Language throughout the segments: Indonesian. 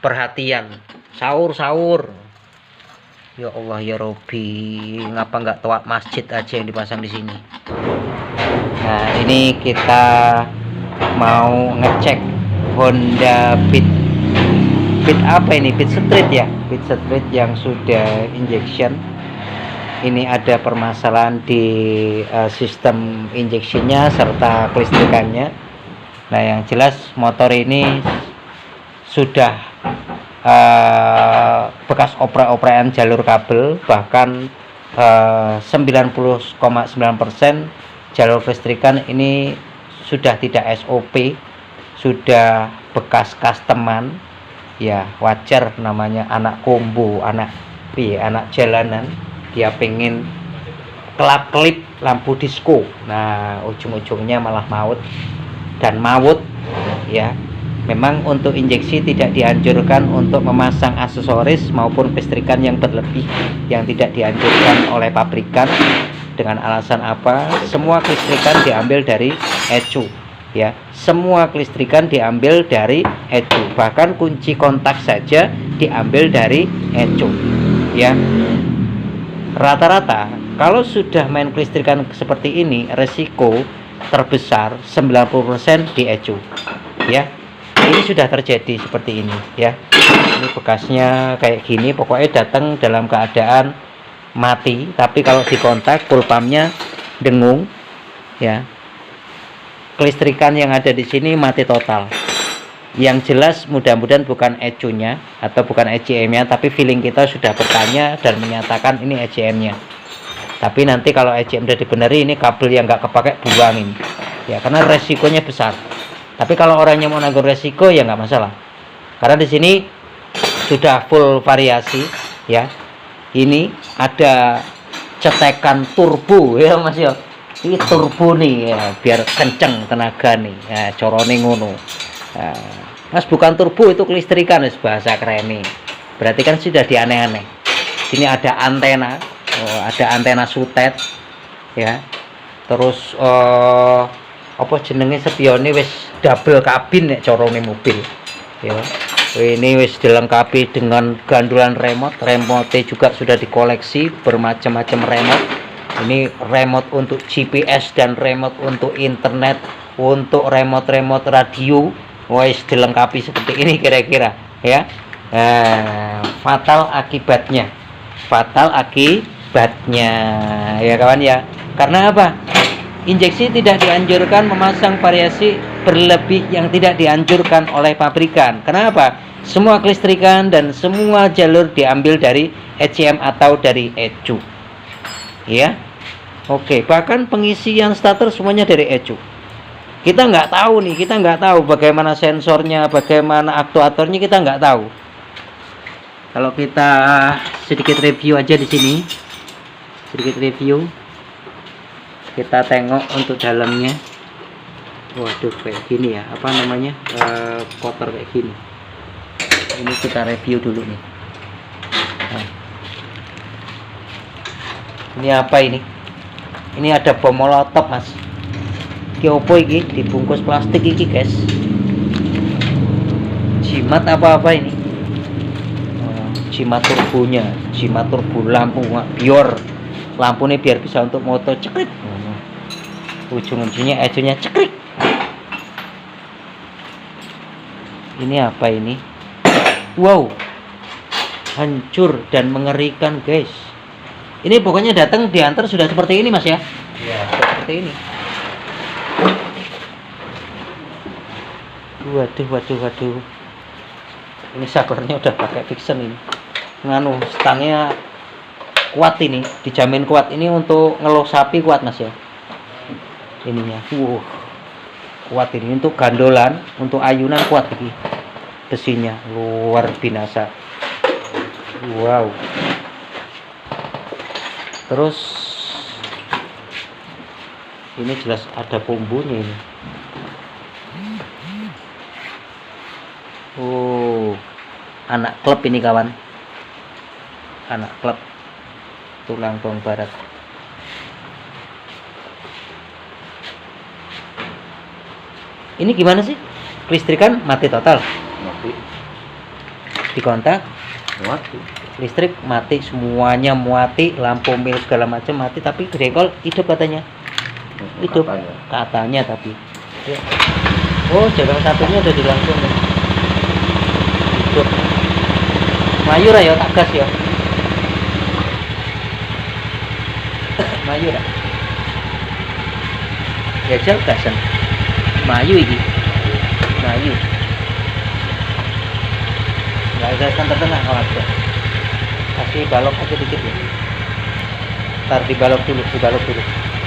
perhatian. Sahur. Ya Allah ya Robi, ngapa nggak toa masjid aja yang dipasang di sini? Nah, ini kita mau ngecek Honda Beat apa ini? Beat Street ya, Beat Street yang sudah injection. Ini ada permasalahan di sistem injeksinya serta kelistrikannya. Nah, yang jelas motor ini sudah bekas oprek-oprekan jalur kabel, bahkan 90,9% jalur kelistrikan ini sudah tidak SOP, sudah bekas customan. Ya wajar, namanya anak kombo, anak jalanan, dia pengen kelap-kelip lampu disco. Nah, ujung-ujungnya malah maut ya. Memang untuk injeksi tidak dianjurkan untuk memasang aksesoris maupun kelistrikan yang berlebih, yang tidak dianjurkan oleh pabrikan. Dengan alasan apa? Semua kelistrikan diambil dari ECU ya. Semua kelistrikan diambil dari ECU. Bahkan kunci kontak saja diambil dari ECU ya. Rata-rata kalau sudah main kelistrikan seperti ini, resiko terbesar 90% di ECU ya. Ini sudah terjadi seperti ini ya. Ini bekasnya kayak gini, pokoknya datang dalam keadaan mati, tapi kalau dikontak pulpamnya dengung ya. Kelistrikan yang ada di sini mati total. Yang jelas mudah-mudahan bukan ECU-nya atau bukan ECM-nya, tapi feeling kita sudah bertanya dan menyatakan ini ECM-nya. Tapi nanti kalau ECM udah dibeneri, ini kabel yang nggak kepake buangin ya, karena resikonya besar. Tapi kalau orangnya mau nanggung resiko ya nggak masalah. Karena di sini sudah full variasi ya. Ini ada cetekan turbo ya Mas ya. Ini turbo nih ya, biar kenceng tenaga nih. Ya, corone ngono. Ya, Mas bukan turbo, itu kelistrikan bahasa keren nih. Berarti kan sudah dianeh-aneh. Sini ada antena, ada antena sutet ya. Terus apa jenenge spione wis double kabin nek corone mobil ya. Ini wis dilengkapi dengan gandulan remote juga sudah dikoleksi, bermacam-macam remote. Ini remote untuk GPS dan remote untuk internet, untuk remote radio, wis dilengkapi seperti ini kira-kira ya. Fatal akibatnya ya kawan ya. Karena apa? Injeksi tidak dianjurkan memasang variasi berlebih yang tidak dianjurkan oleh pabrikan. Kenapa? Semua kelistrikan dan semua jalur diambil dari ECM atau dari ECU. Ya. Oke, bahkan pengisian starter semuanya dari ECU. Kita nggak tahu bagaimana sensornya, bagaimana aktuatornya, kita nggak tahu. Kalau kita sedikit review aja di sini. Kita tengok untuk dalamnya. Waduh, kayak gini ya, apa namanya, kotor kayak gini. Ini kita review dulu nih. Nah. Ini apa ini? Ini ada bom molotov Mas. Iki opo iki? Dibungkus plastik iki guys. Jimat apa ini? Jimat turbonya, jimat turbo lampu biar lampunya biar bisa untuk moto cekrit. Ujung-ujungnya ECU-nya cekrik. Ini apa ini? Wow, hancur dan mengerikan guys. Ini pokoknya datang diantar sudah seperti ini Mas ya. Iya, seperti ini. Waduh. Ini sabarnya udah pakai Vixen ini. Nganu, stangnya kuat ini, dijamin kuat. Ini untuk ngeluh sapi kuat Mas ya. Ininya, kuat ini untuk gandolan, untuk ayunan kuat ini. Besinya luar binasa. Wow. Terus ini jelas ada bumbunya ini. Anak klub ini kawan. Anak klub tulang bong barat. Ini gimana sih? Kelistrikan mati total. Mati. di kontak Mati. listrik mati, semuanya mati, lampu mil segala macam mati, tapi jengkol hidup katanya. Hidup katanya tapi ya. Oh, jagang satunya udah dilangsung nih. Hidup. Melayu ya tak gas ya. Melayu lah. Ya jauh gasan. Melayu ini. Melayu. Nggak ada santer tengah aja. Kasih balok aja dikit ya. Ntar dibalok dulu.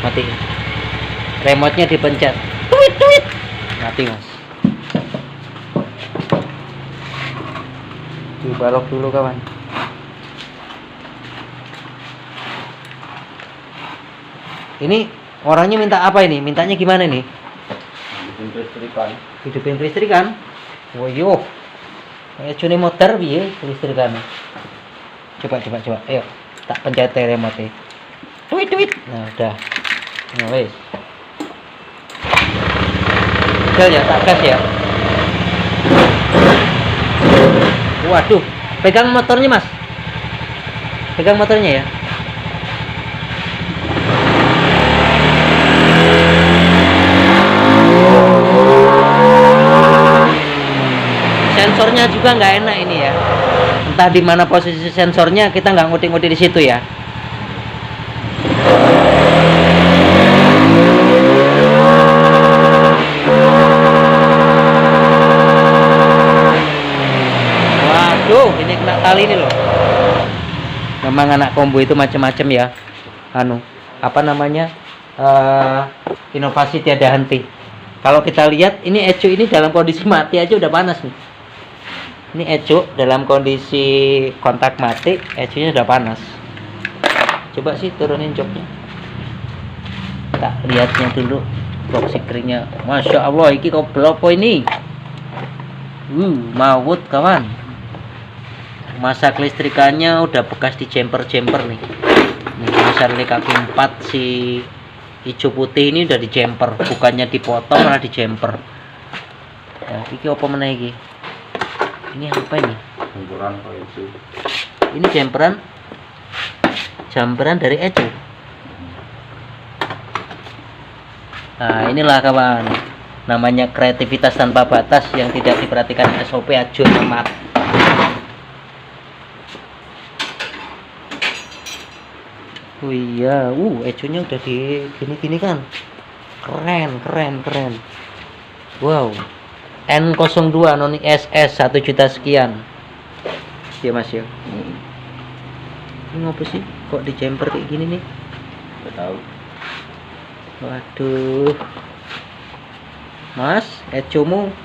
Matiin. Remote-nya dipencet. Tuit. Mati mas. Dibalok dulu kawan. Ini orangnya minta apa ini? Mintanya gimana nih? Hidupin kelistrikan. Woyo. Kayak cuni motor piye kelistrikan. Coba. Ayo, tak pencet remote. Tuit. Nah, udah. Nah, wes. Ya, tak gas ya. Waduh, pegang motornya mas. Pegang motornya ya. Sensornya juga nggak enak ini ya. Entah di mana posisi sensornya, kita nggak ngudi-ngudi di situ ya. Ini kena tali ini loh. Memang anak kombo itu macam-macam ya. Apa namanya? Inovasi tiada henti. Kalau kita lihat ini ecu ini dalam kondisi mati aja udah panas nih. Ini ecu dalam kondisi kontak mati, ecunya udah panas. Coba sih turunin joknya. Tak lihatnya dulu box sikringnya. Masya Allah, ini kok belopo ini. Maut kawan. Masa kelistrikannya udah bekas di jumper nih. Misalnya kaki 4 si hijau putih ini udah di jumper, bukannya dipotong malah di jumper. Ya, ini apa mana ini? Ini apa ini? Ini jumperan dari ecu. Nah, inilah kawan. Namanya kreativitas tanpa batas yang tidak diperhatikan SOP ajur amat. Oh iya, ecunya udah di gini kan. Keren. Wow. N02 noni SS 1 juta sekian. Ya Mas ya. Ini ngapa sih kok di jumper kayak gini nih? Enggak tahu. Waduh. Mas, ecumu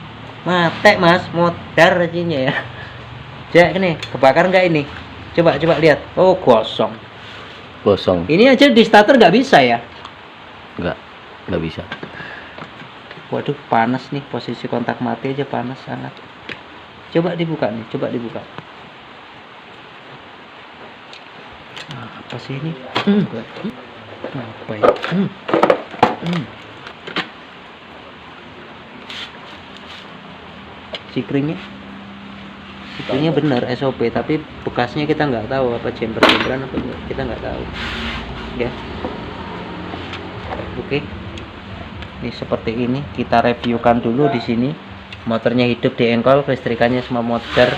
mate Mas, modar ajinya ya. Jak ini, kebakar nggak ini? Coba lihat. Oh, kosong. Ini aja di starter nggak bisa ya? Nggak bisa. Waduh, panas nih, posisi kontak mati aja panas sangat. Coba dibuka. Nah, apa sih ini? Apa ya? Sikringnya benar SOP, tapi bekasnya kita nggak tahu apa jumperan apa enggak, kita nggak tahu ya. Oke, ini seperti ini kita reviewkan dulu di sini. Motornya hidup di engkol, kelistrikannya semua motor,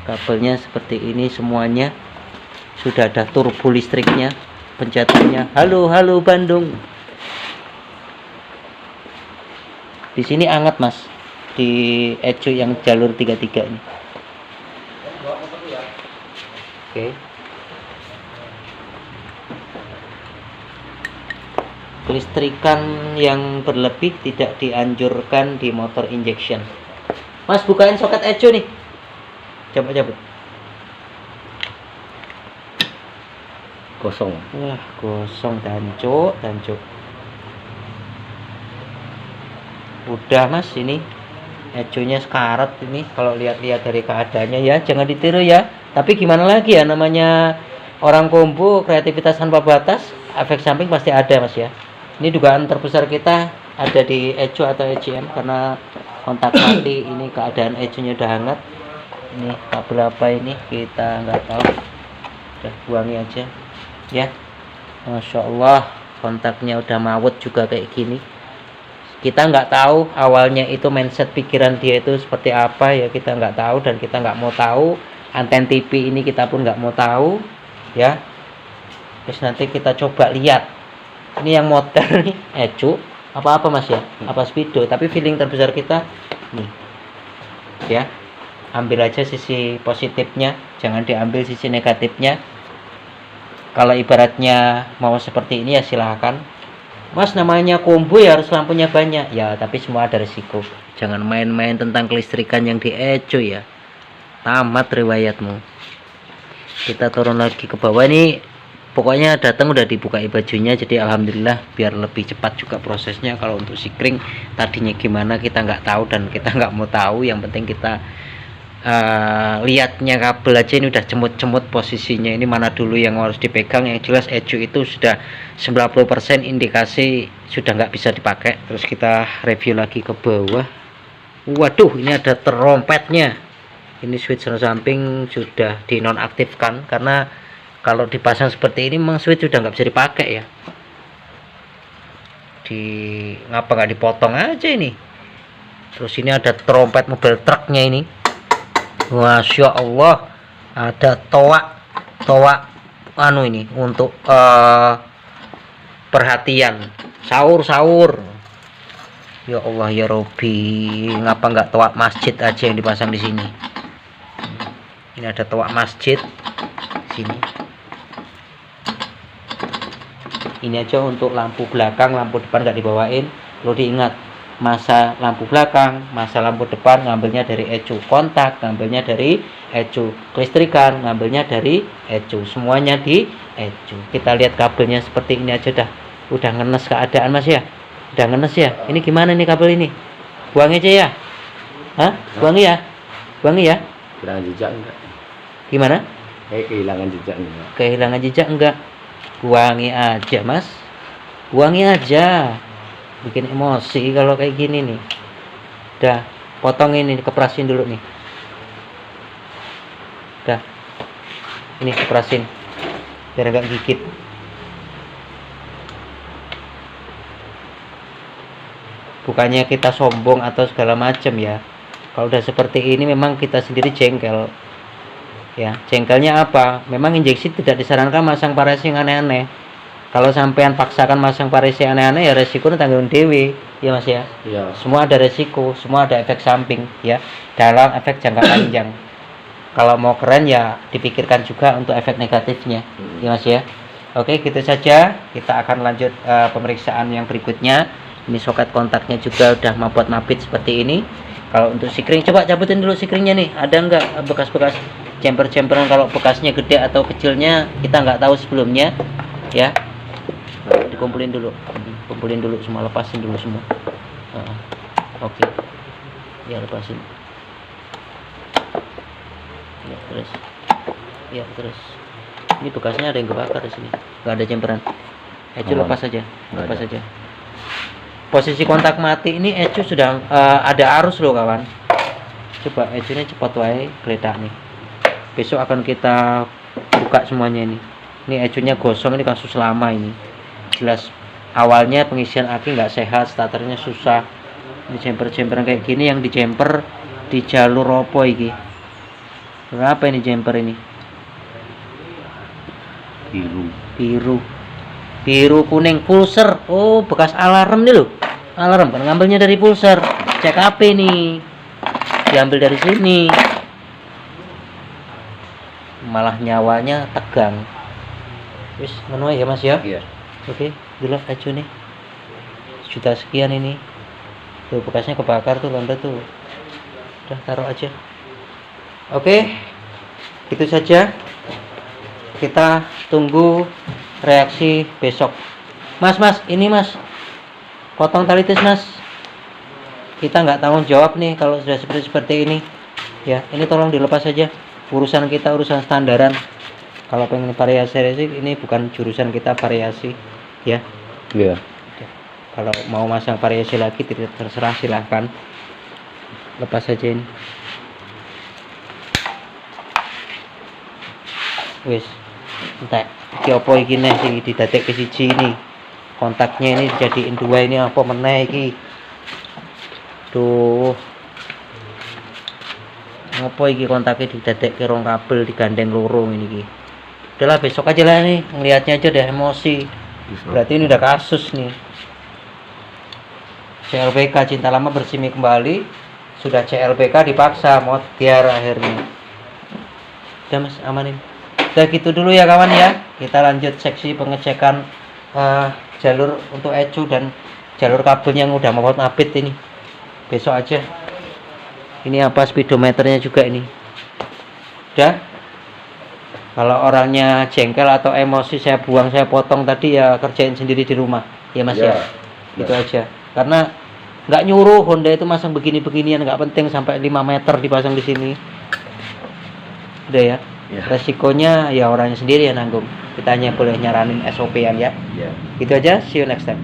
kabelnya seperti ini semuanya, sudah ada turbo listriknya, pencetannya. Halo Bandung. Di sini anget Mas, di ecu yang jalur 33 ini. Oke. Kelistrikan yang berlebih tidak dianjurkan di motor injection. Mas, bukain soket ecu nih. Coba cabut. Kosong. Wah, kosong dancuk. Udah Mas, ini ecunya sekarat ini kalau lihat-lihat dari keadaannya ya, jangan ditiru ya. Tapi gimana lagi ya, namanya orang kombo, kreativitas tanpa batas, efek samping pasti ada Mas ya. Ini dugaan terbesar kita ada di ecu atau ECM karena kontak mati, ini keadaan ecunya udah hangat. Ini kabel apa ini kita nggak tahu, udah buangi aja ya. Masya Allah, kontaknya udah mawut juga kayak gini. Kita nggak tahu awalnya itu mindset pikiran dia itu seperti apa ya, kita nggak tahu dan kita nggak mau tahu. Anten TV ini kita pun nggak mau tahu ya. Terus nanti kita coba lihat ini yang motor nih ecu apa mas ya, apa speedo, tapi feeling terbesar kita nih ya. Ambil aja sisi positifnya, jangan diambil sisi negatifnya. Kalau ibaratnya mau seperti ini ya silahkan mas, namanya combo ya harus lampunya banyak ya, tapi semua ada risiko. Jangan main-main tentang kelistrikan yang di eco ya, tamat riwayatmu. Kita turun lagi ke bawah nih, pokoknya datang udah dibukai bajunya, jadi alhamdulillah biar lebih cepat juga prosesnya. Kalau untuk sikring tadinya gimana kita nggak tahu dan kita nggak mau tahu, yang penting kita lihatnya kabel aja ini udah cemut-cemut posisinya, ini mana dulu yang harus dipegang. Yang jelas ecu itu sudah 90% indikasi sudah nggak bisa dipakai. Terus kita review lagi ke bawah. Waduh, ini ada trompetnya. Ini switch samping sudah dinonaktifkan, karena kalau dipasang seperti ini memang switch sudah nggak bisa dipakai ya. Ngapa nggak dipotong aja ini. Terus ini ada trompet mobil truknya ini. Masya Allah, ada toa anu ini untuk perhatian sahur. Ya Allah ya Robi, ngapa nggak toa masjid aja yang dipasang di sini. Ini ada toa masjid di sini. Ini aja untuk lampu belakang, lampu depan nggak dibawain. Perlu diingat, masa lampu belakang, masa lampu depan ngambilnya dari ecu, kontak ngambilnya dari ecu, kelistrikan ngambilnya dari ecu, semuanya di ecu. Kita lihat kabelnya seperti ini aja udah ngenes keadaan mas ya, udah ngenes ya. Ini gimana nih kabel ini, buang aja ya. Hah? Buangi ya, Kehilangan jejak enggak? Gimana? Kehilangan jejak enggak? Kehilangan jejak enggak? Buangi aja mas, buangi aja. Bikin emosi kalau kayak gini nih. Udah, potong ini, keperasin dulu nih. Udah, ini keperasin biar agak gigit. Bukannya kita sombong atau segala macam ya. Kalau udah seperti ini memang kita sendiri jengkel ya. Jengkelnya apa? Memang injeksi tidak disarankan masang parasi yang aneh-aneh. Kalau sampean paksakan masang parisi aneh-aneh ya resikonya tanggung dewi ya mas ya. Iya. Semua ada resiko, semua ada efek samping ya, dalam efek jangka panjang. Kalau mau keren ya dipikirkan juga untuk efek negatifnya ya mas ya. Oke, gitu saja. Kita akan lanjut pemeriksaan yang berikutnya. Ini soket kontaknya juga udah mabit seperti ini. Kalau untuk sikring, coba cabutin dulu sikringnya nih, ada nggak bekas-bekas jumper-jumperan. Kalau bekasnya gede atau kecilnya kita nggak tahu sebelumnya ya. Dikumpulin dulu, semua, lepasin dulu semua. Oke. Ya lepasin. Ya terus. Ini bekasnya ada yang kebakar di sini, nggak ada jemperan. Ecu lepas saja. Posisi kontak mati ini ecu sudah ada arus loh kawan. Coba ecunya cepat wae geledak nih. Besok akan kita buka semuanya ini. Ini ecunya gosong, ini kasus lama ini. Jelas awalnya pengisian aki nggak sehat, starternya susah. Ini jumper-jumperan kayak gini yang di jumper di jalur opo iki. Berapa ini jumper ini? Biru kuning pulser. Oh, bekas alarm nih loh. Alarm kan ngambilnya dari pulser. Cek HP nih. Diambil dari sini. Malah nyawanya tegang. Wis ngono ya Mas ya? Iya. Oke, dulu aja nih. Juta sekian ini. Tuh bekasnya kebakar tuh lantai tuh. Udah taruh aja. Oke. Gitu saja. Kita tunggu reaksi besok. Mas, ini Mas. Potong tali tis Mas. Kita nggak tanggung jawab nih kalau sudah seperti ini. Ya, ini tolong dilepas saja. Urusan kita urusan standaran. Kalau pengen variasi ini bukan jurusan kita variasi, ya. Iya. Kalau mau masang variasi lagi terserah, silahkan. Lepas saja ini. Wis entek iki apa iki neh sing didadekke siji ini kontaknya ini dijadiin dua ini apa meneh iki duh apa iki kontaknya didadekke rong kabel digandeng loro ini iki udahlah besok aja lah nih ngelihatnya aja udah emosi berarti ini udah kasus nih CLBK cinta lama bersemi kembali sudah CLBK dipaksa mau tiar akhirnya udah mas amanin udah gitu dulu ya kawan ya kita lanjut seksi pengecekan jalur untuk ecu dan jalur kabel yang udah mau mabit ini besok aja ini apa speedometernya juga ini udah kalau orangnya jengkel atau emosi saya buang saya potong tadi ya kerjain sendiri di rumah ya mas ya itu aja karena nggak nyuruh Honda itu masang begini-beginian nggak penting sampai 5 meter dipasang di sini udah ya. Resikonya ya orangnya sendiri yang nanggung kita hanya boleh nyaranin SOP-an ya. Gitu aja, see you next time.